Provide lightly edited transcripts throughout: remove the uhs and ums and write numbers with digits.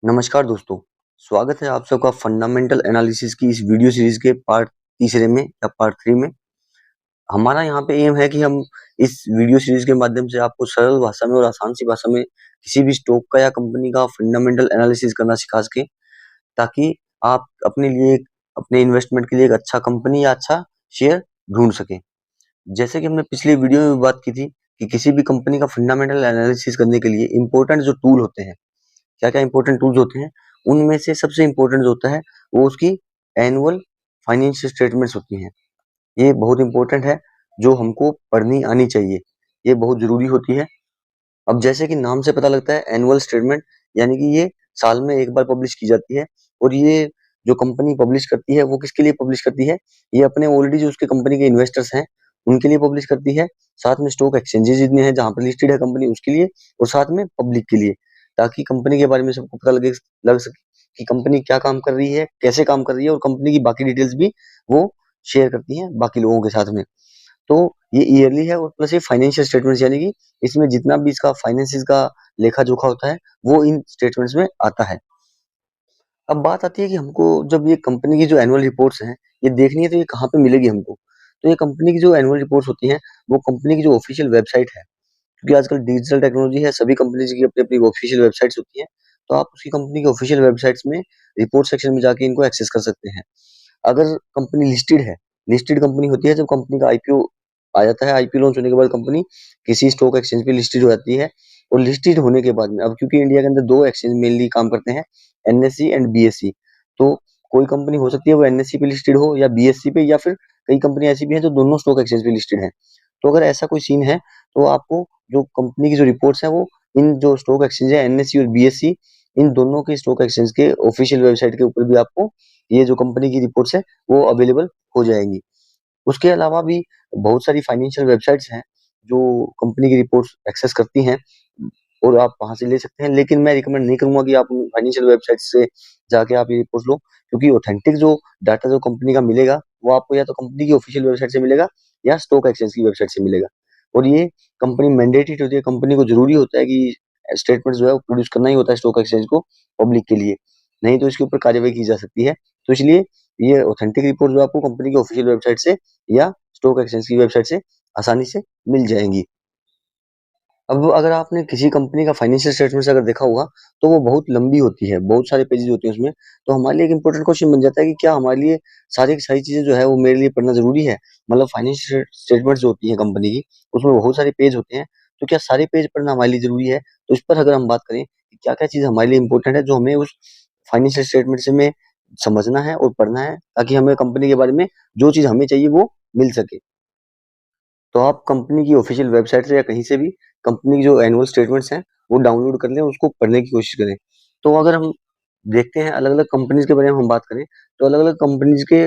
नमस्कार दोस्तों, स्वागत है आप सबका फंडामेंटल एनालिसिस की इस वीडियो सीरीज के पार्ट तीसरे में या पार्ट 3 में। हमारा यहाँ पे एम है कि हम इस वीडियो सीरीज के माध्यम से आपको सरल भाषा में और आसान सी भाषा में किसी भी स्टॉक का या कंपनी का फंडामेंटल एनालिसिस करना सिखा सके, ताकि आप अपने लिए अपने इन्वेस्टमेंट के लिए एक अच्छा कंपनी या अच्छा शेयर ढूंढ सके। जैसे कि हमने पिछली वीडियो में बात की थी कि किसी भी कंपनी का फंडामेंटल एनालिसिस करने के लिए इंपॉर्टेंट जो टूल होते हैं, क्या-क्या इंपॉर्टेंट टूल्स होते हैं, उनमें से सबसे इंपॉर्टेंट जो होता है वो उसकी एनुअल फाइनेंशियल स्टेटमेंट्स होती हैं। ये बहुत इंपॉर्टेंट है, जो हमको पढ़नी आनी चाहिए। ये बहुत ज़रूरी होती है। अब जैसे कि नाम से पता लगता है एनुअल स्टेटमेंट, यानी कि ये साल में एक बार पब्लिश की जाती है। और ये जो कंपनी पब्लिश करती है वो किसके लिए पब्लिश करती है? ये अपने ऑलरेडी जो उसके कंपनी के इन्वेस्टर्स हैं, उनके लिए पब्लिश करती है। साथ में स्टॉक एक्सचेंजेस जितने हैं जहाँ पर लिस्टेड है कंपनी उसके लिए, और साथ में पब्लिक के लिए, ताकि कंपनी के बारे में सबको पता लग सके कि कंपनी क्या काम कर रही है, कैसे काम कर रही है, और कंपनी की बाकी डिटेल्स भी वो शेयर करती हैं बाकी लोगों के साथ में। तो ये ईयरली है और प्लस ये फाइनेंशियल स्टेटमेंट्स, यानी कि इसमें जितना भी इसका फाइनेंसिस का लेखा-जोखा होता है, वो इन स्टेटमेंट्स में आता है। अब बात आती है कि हमको जब ये कंपनी की जो एनुअल रिपोर्ट्स हैं, ये देखनी है तो ये कहाँ पे मिलेगी हमको? तो ये कंपनी की जो एनुअल रिपोर्ट्स होती हैं, वो कंपनी की जो ऑफिशियल वेबसाइट है, क्योंकि आजकल डिजिटल टेक्नोलॉजी है, सभी कंपनीज़ की अपनी-अपनी ऑफिशियल वेबसाइट्स होती हैं, तो आप उसकी कंपनी की ऑफिशियल वेबसाइट्स में रिपोर्ट सेक्शन में जाके इनको एक्सेस कर सकते हैं। अगर कंपनी लिस्टेड है, लिस्टेड कंपनी होती है जब कंपनी का आईपीओ आ जाता है, आईपीओ लॉन्च होने के बाद कंपनी किसी स्टॉक एक्सचेंज पे लिस्टेड हो जाती है। और लिस्टेड होने के बाद में, अब क्योंकि इंडिया के अंदर 2 एक्सचेंज मेनली काम करते हैं, एनएसई एंड बीएसई। तो कोई कंपनी हो सकती है वो एनएसई पे लिस्टेड हो या बीएसई पे, या फिर कई कंपनी ऐसी भी हैं जो दोनों स्टॉक एक्सचेंज पे लिस्टेड हैं। तो अगर ऐसा कोई सीन है, तो आपको जो कंपनी की जो रिपोर्ट्स हैं वो इन जो स्टॉक एक्सचेंज है एनएसई और बीएसई, इन दोनों के स्टॉक एक्सचेंज के ऑफिशियल वेबसाइट के ऊपर भी आपको ये जो कंपनी की रिपोर्ट्स है वो अवेलेबल हो जाएंगी। उसके अलावा भी बहुत सारी फाइनेंशियल वेबसाइट्स हैं जो कंपनी की रिपोर्ट्स एक्सेस करती हैं, और आप वहां से ले सकते हैं। लेकिन मैं रिकमेंड नहीं करूंगा कि आप फाइनेंशियल वेबसाइट से जाके आप ये रिपोर्ट लो, क्योंकि ऑथेंटिक जो डाटा जो कंपनी का मिलेगा वो आपको या तो कंपनी की ऑफिशियल वेबसाइट से मिलेगा या स्टॉक एक्सचेंज की वेबसाइट से मिलेगा। और ये कंपनी मैंडेटरी होती है, कंपनी को जरूरी होता है कि स्टेटमेंट जो है वो प्रोड्यूस करना ही होता है स्टॉक एक्सचेंज को पब्लिक के लिए, नहीं तो इसके ऊपर कार्यवाही की जा सकती है। तो इसलिए ये ऑथेंटिक रिपोर्ट जो आपको कंपनी की ऑफिशियल वेबसाइट से या स्टॉक एक्सचेंज की वेबसाइट से आसानी से मिल जाएंगी। अब अगर आपने किसी कंपनी का फाइनेंशियल स्टेटमेंट्स अगर देखा होगा, तो वो बहुत लंबी होती है, बहुत सारे पेजेज़ होते हैं उसमें। तो हमारे लिए एक इम्पोर्टेंट क्वेश्चन बन जाता है कि क्या हमारे लिए सारी की सारी चीज़ें जो है वो मेरे लिए पढ़ना ज़रूरी है? मतलब फाइनेंशियल स्टेटमेंट्स जो होती है कंपनी की, उसमें बहुत सारे पेज होते हैं, तो क्या सारे पेज पढ़ना हमारे लिए ज़रूरी है? तो इस पर अगर हम बात करें कि क्या-क्या चीज़ हमारे लिए इम्पोर्टेंट है, जो हमें उस फाइनेंशियल स्टेटमेंट से में समझना है और पढ़ना है, ताकि हमें कंपनी के बारे में जो चीज़ हमें चाहिए वो मिल सके। तो आप कंपनी की ऑफिशियल वेबसाइट से या कहीं से भी कंपनी की जो एनुअल स्टेटमेंट्स हैं, वो डाउनलोड कर लें, उसको पढ़ने की कोशिश करें। तो अगर हम देखते हैं अलग-अलग कंपनीज़ के बारे में हम बात करें, तो अलग-अलग कंपनीज़ के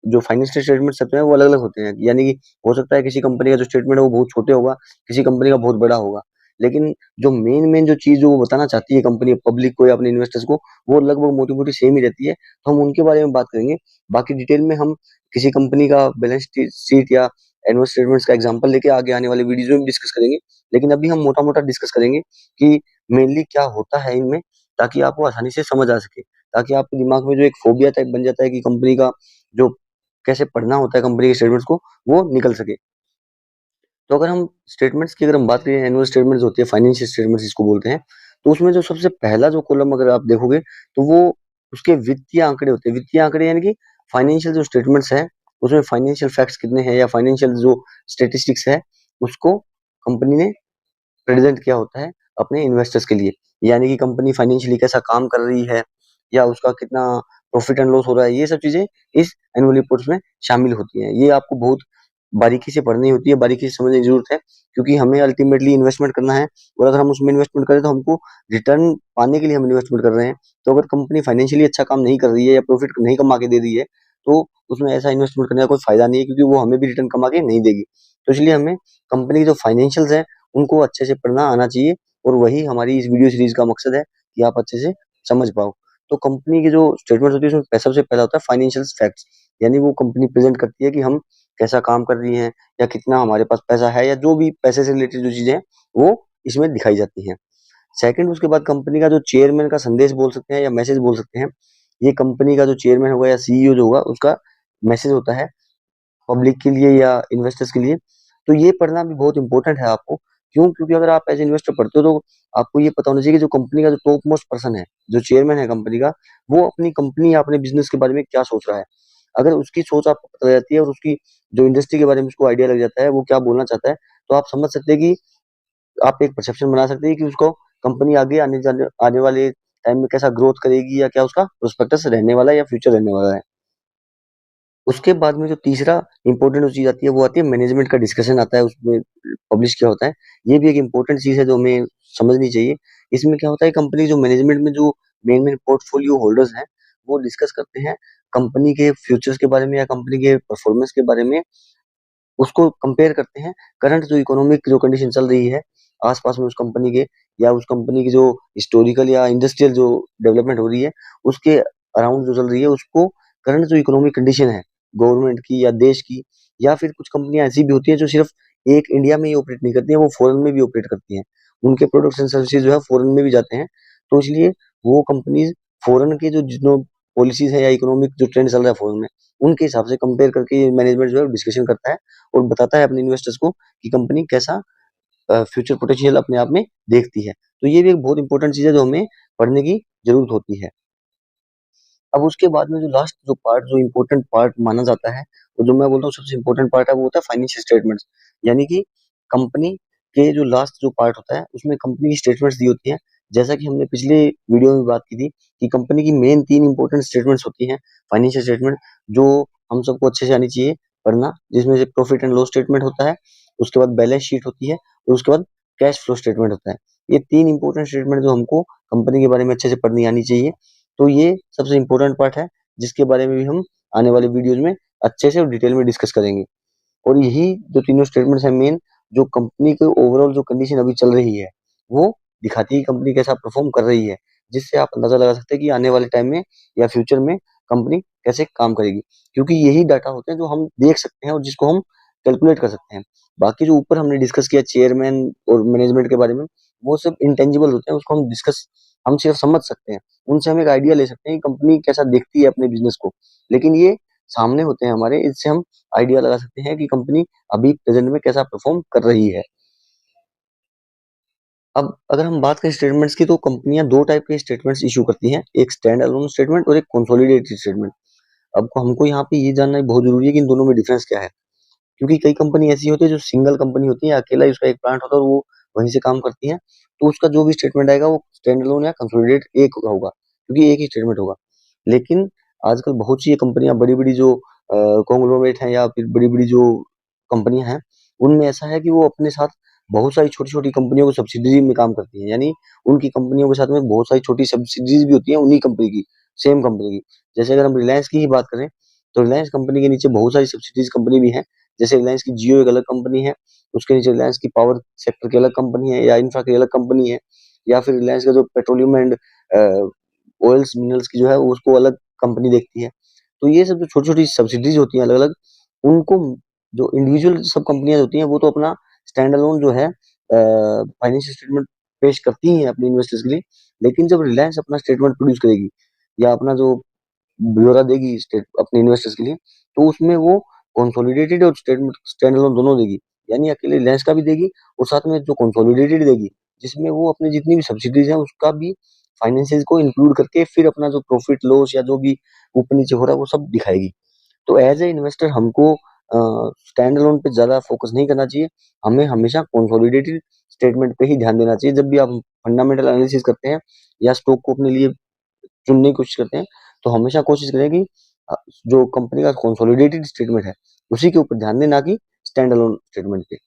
जो फाइनेंशियल स्टेटमेंट्स होते हैं, वो अलग-अलग होते हैं। यानी कि हो सकता है किसी कंपनी का जो स्टेटमेंट है, वो बहुत छोटे होगा, किसी कंपनी का बहुत बड़ा होगा। लेकिन जो मेन-मेन जो चीज़ जो वो बताना चाहती है कंपनी पब्लिक को या अपने इन्वेस्टर्स को, वो लगभग मोटी-मोटी सेम ही रहती है। तो हम उनके बारे में बात करेंगे। बाकी डिटेल में हम किसी कंपनी का बैलेंस शीट या एनुअल स्टेटमेंट्स का एग्जांपल लेके आगे आने वाले वीडियोज़ में भी डिस्कस करेंगे। लेकिन अभी हम मोटा-मोटा डिस्कस करेंगे कि मेनली क्या होता है इनमें, ताकि आपको आसानी से समझ आ सके। ताकि आपके दिमाग में जो एक फ़ोबिया टाइप बन जाता है कि कंपनी का जो कैसे पढ़ना होता है कंपनी के स्टेटमेंट्स को, वो निकल सके। तो अगर हम स्टेटमेंट्स की अगर हम बात करें, एनुअल स्टेटमेंट्स होती है, फाइनेंशियल स्टेटमेंट्स जिसको बोलते हैं, तो उसमें जो सबसे पहला जो कॉलम अगर आप देखोगे, तो वो उसके वित्तीय आंकड़े होते हैं। वित्तीय आंकड़े यानी कि फाइनेंशियल जो स्टेटमेंट्स हैं, उसमें फाइनेंशियल फैक्ट्स कितने हैं या फाइनेंशियल जो स्टैटिस्टिक्स है, उसको कंपनी ने प्रेज़ेंट किया होता है अपने इन्वेस्टर्स के लिए। यानी कि कंपनी फाइनेंशियली कैसा काम कर रही है, या उसका कितना प्रॉफिट एंड लॉस हो रहा है, ये सब चीज़ें इस एनुअल रिपोर्ट्स में शामिल होती हैं। ये आपको बहुत बारीकी से पढ़नी होती है, बारीकी से समझने की ज़रूरत है, क्योंकि हमें अल्टीमेटली इन्वेस्टमेंट करना है, और अगर हम उसमें इन्वेस्टमेंट करें तो हमको रिटर्न पाने के लिए हम इन्वेस्टमेंट कर रहे हैं। तो अगर कंपनी फाइनेंशियली अच्छा काम नहीं कर रही है या प्रॉफिट नहीं कमा के दे रही है, तो उसमें ऐसा इन्वेस्टमेंट करने का कोई फ़ायदा नहीं है, क्योंकि वो हमें भी रिटर्न कमा के नहीं देगी। तो इसलिए हमें कंपनी के जो फाइनेंशियल्स हैं, उनको अच्छे से पढ़ना आना चाहिए, और वही हमारी इस वीडियो सीरीज़ का मकसद है कि आप अच्छे से समझ पाओ। तो कंपनी की जो स्टेटमेंट होती है उसमें सबसे पहला होता है फाइनेंशियल फैक्ट्स, यानी वो कंपनी प्रेज़ेंट करती है कि हम कैसा काम कर रही हैं, या कितना हमारे पास पैसा है, या जो भी पैसे से रिलेटेड जो चीज़ें हैं, वो इसमें दिखाई जाती हैं। सेकंड, उसके बाद कंपनी का जो चेयरमैन का संदेश बोल सकते हैं या मैसेज बोल सकते हैं, ये कंपनी का जो चेयरमैन होगा या सीईओ जो होगा उसका मैसेज होता है पब्लिक के लिए या इन्वेस्टर्स के लिए। तो ये पढ़ना भी बहुत इंपॉर्टेंट है आपको। क्यों? क्योंकि अगर आप एज इन्वेस्टर पढ़ते हो तो आपको ये पता होना चाहिए कि जो कंपनी का जो टॉप मोस्ट पर्सन है, जो चेयरमैन है कंपनी का, वो अपनी कंपनी या अपने बिजनेस के बारे में क्या सोच रहा है। अगर उसकी सोच आपको पता लग जाती है और उसकी जो इंडस्ट्री के बारे में उसको आइडिया लग जाता है वो क्या बोलना चाहता है, तो आप समझ सकते हैं कि आप एक परसेप्शन बना सकते हैं कि उसको कंपनी आगे आने वाले टाइम में कैसा ग्रोथ करेगी या क्या उसका प्रोस्पेक्टस रहने वाला है या फ्यूचर रहने वाला है। उसके बाद में जो तीसरा इंपॉर्टेंट जो चीज आती है वो आती है मैनेजमेंट का डिस्कशन आता है, उसमें पब्लिश क्या होता है। ये भी एक इंपॉर्टेंट चीज है जो हमें समझनी चाहिए। इसमें क्या होता है, कंपनी जो मैनेजमेंट में जो मेन मेन पोर्टफोलियो होल्डर्स हैं वो डिस्कस करते हैं कंपनी के फ्यूचर्स के बारे में या कंपनी के परफॉर्मेंस के बारे में। उसको कंपेयर करते हैं करंट जो इकोनॉमिक जो कंडीशन चल रही है आसपास में उस कंपनी के, या उस कंपनी की जो हिस्टोरिकल या इंडस्ट्रियल जो डेवलपमेंट हो रही है उसके अराउंड जो चल रही है उसको, करंट जो इकोनॉमिक कंडीशन है गवर्नमेंट की या देश की, या फिर कुछ कंपनियां ऐसी भी होती हैं जो सिर्फ एक इंडिया में ही ऑपरेट नहीं करती हैं, वो फॉरेन में भी ऑपरेट करती हैं। उनके प्रोडक्ट्स एंड सर्विसेज जो है फॉरेन में भी जाते हैं। तो इसलिए वो कंपनीज फॉरेन के जो जितने पॉलिसीज है या इकोनॉमिक जो ट्रेंड चल रहा है फॉरेन में, उनके हिसाब से कंपेयर करके मैनेजमेंट जो है डिस्कशन करता है और बताता है अपने इन्वेस्टर्स को कि कंपनी कैसा फ्यूचर पोटेंशियल अपने आप में देखती है। तो ये भी एक बहुत इंपॉर्टेंट चीज है जो हमें पढ़ने की जरूरत होती है। अब उसके बाद में जो लास्ट जो पार्ट जो इम्पोर्टेंट पार्ट माना जाता है, और जो मैं बोलता हूँ सबसे इम्पोर्टेंट पार्ट है, वो होता है फाइनेंशियल स्टेटमेंट्स। यानी कि कंपनी के जो लास्ट जो पार्ट होता है उसमें कंपनी की स्टेटमेंट्स दी होती हैं। जैसा कि हमने पिछले वीडियो में बात की थी कि कंपनी की मेन 3 इंपॉर्टेंट स्टेटमेंट्स होती हैं फाइनेंशियल स्टेटमेंट, जो हम सबको अच्छे से आनी चाहिए पढ़ना, जिसमें से प्रॉफिट एंड लॉस स्टेटमेंट होता है, उसके बाद बैलेंस शीट होती है और उसके बाद कैश फ्लो स्टेटमेंट होता है। ये 3 इंपॉर्टेंट स्टेटमेंट जो हमको कंपनी के बारे में अच्छे से पढ़नी आनी चाहिए। तो ये सबसे इम्पोर्टेंट पार्ट है जिसके बारे में भी हम आने वाले वीडियोज में अच्छे से और डिटेल में डिस्कस करेंगे। और यही जो तीनों स्टेटमेंट्स हैं मेन, जो कंपनी के ओवरऑल जो कंडीशन अभी चल रही है वो दिखाती है कंपनी कैसा परफॉर्म कर रही है, जिससे आप अंदाजा लगा सकते हैं कि आने वाले टाइम में या फ्यूचर में कंपनी कैसे काम करेगी। क्योंकि यही डाटा होते हैं जो हम देख सकते हैं और जिसको हम कैलकुलेट कर सकते हैं। बाकी जो ऊपर हमने डिस्कस किया चेयरमैन और मैनेजमेंट के बारे में, वो सब इंटेंजिबल होते हैं, उसको हम सिर्फ समझ सकते हैं, उनसे हम एक आइडिया ले सकते हैं कि कंपनी कैसा देखती है अपने बिजनेस को। लेकिन ये सामने होते हैं हमारे, इससे हम आइडिया लगा सकते हैं कि कंपनी अभी प्रेजेंट में कैसा परफॉर्म कर रही है। अब अगर हम बात करें स्टेटमेंट्स की, तो कंपनियां दो टाइप के स्टेटमेंट्स इशू करती हैं, एक स्टैंड अलोन स्टेटमेंट और एक कंसोलिडेटेड स्टेटमेंट। अब हमको यहाँ पे ये जानना बहुत जरूरी है कि इन दोनों में डिफरेंस क्या है। क्योंकि कई कंपनी ऐसी होती है जो सिंगल कंपनी होती है, अकेला ही उसका एक प्लांट होता है और वो वहीं से काम करती है, तो उसका जो भी स्टेटमेंट आएगा वो स्टैंड अलोन या कंसोलिडेट एक होगा, क्योंकि एक ही स्टेटमेंट होगा। लेकिन आजकल बहुत सी ये कंपनियां बड़ी बड़ी जो कॉन्ग्लोमरेट हैं या फिर बड़ी बड़ी जो कंपनियां हैं, उनमें ऐसा है कि वो अपने साथ बहुत सारी छोटी छोटी कंपनियों को सब्सिडरी में काम करती हैं। यानी उनकी कंपनियों के साथ में बहुत सारी छोटी सब्सिडरीज भी होती हैं उन्हीं कंपनी की, सेम कंपनी की। जैसे अगर हम रिलायंस की ही बात करें, तो रिलायंस कंपनी के नीचे बहुत सारी सब्सिडीज कंपनी भी हैं। जैसे रिलायंस की जियो एक अलग कंपनी है, उसके नीचे रिलायंस की पावर सेक्टर की अलग कंपनी है या इंफ्रा की अलग कंपनी है, या फिर रिलायंस का जो पेट्रोलियम एंड ऑयल्स मिनरल्स की जो है उसको अलग कंपनी देखती है। तो ये सब जो छोटी छोटी सब्सिडीज होती हैं अलग अलग, उनको जो इंडिविजुअल सब कंपनियां होती हैं वो तो अपना स्टैंड अलोन जो है फाइनेंशियल स्टेटमेंट पेश करती हैं अपने इन्वेस्टर्स के लिए। लेकिन जब रिलायंस अपना स्टेटमेंट प्रोड्यूस करेगी या अपना जो ब्यौरा देगी स्टेट अपने इन्वेस्टर्स के लिए, तो उसमें वो कंसोलिडेटेड और स्टेटमेंट स्टैंड अलोन दोनों देगी। यानी अकेले रिलायंस का भी देगी और साथ में जो कंसोलिडेटेड देगी, जिसमें वो अपनी जितनी भी सब्सिडीज है उसका भी फाइनेंसिस को इंक्लूड करके फिर अपना जो प्रॉफिट लॉस या जो भी ऊपर नीचे हो रहा है वो सब दिखाएगी। तो एज ए इन्वेस्टर हमको स्टैंड अलोन पे ज्यादा फोकस नहीं करना चाहिए, हमें हमेशा कंसोलिडेटेड स्टेटमेंट पे ही ध्यान देना चाहिए जब भी आप फंडामेंटल एनालिसिस करते हैं या स्टॉक को अपने लिए चुनने की कोशिश करते हैं। तो हमेशा कोशिश करें कि जो कंपनी का कंसोलिडेटेड स्टेटमेंट है उसी के ऊपर ध्यान दें, ना कि स्टैंड अलोन स्टेटमेंट पे।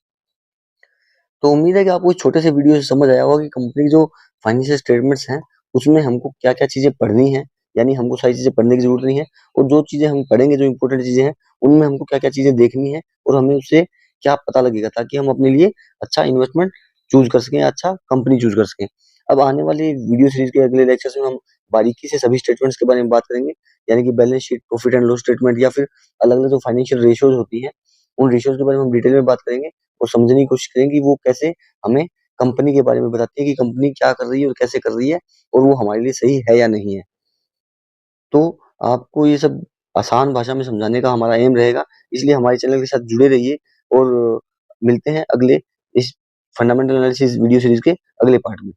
तो उम्मीद है कि आपको इस छोटे से वीडियो से समझ आया होगा कि कंपनी की जो फाइनेंशियल स्टेटमेंट्स हैं उसमें हमको क्या क्या चीजें पढ़नी है। यानी हमको सारी चीजें पढ़ने की जरूरत नहीं है, और जो चीजें हम पढ़ेंगे जो इंपॉर्टेंट चीजें हैं उनमें हमको क्या क्या चीजें देखनी है और हमें उससे क्या पता लगेगा, ताकि हम अपने लिए अच्छा इन्वेस्टमेंट चूज कर सकें, अच्छा कंपनी चूज कर सकें। अब आने वाले वीडियो सीरीज के अगले लेक्चर्स में हम बारीकी से सभी स्टेटमेंट्स के बारे में बात करेंगे। यानी कि balance sheet, profit and loss statement, या फिर अलग अलग जो फाइनेंशियल रेशियोज होती हैं उन रेशियोज के बारे में हम डिटेल में बात करेंगे और समझने की कोशिश करेंगे कि वो कैसे हमें कंपनी के बारे में बताती है कि कंपनी क्या कर रही है और कैसे कर रही है और वो हमारे लिए सही है या नहीं है। तो आपको ये सब आसान भाषा में समझाने का हमारा एम रहेगा, इसलिए हमारे चैनल के साथ जुड़े रहिए और मिलते हैं अगले इस फंडामेंटल एनालिसिस वीडियो सीरीज के अगले पार्ट में।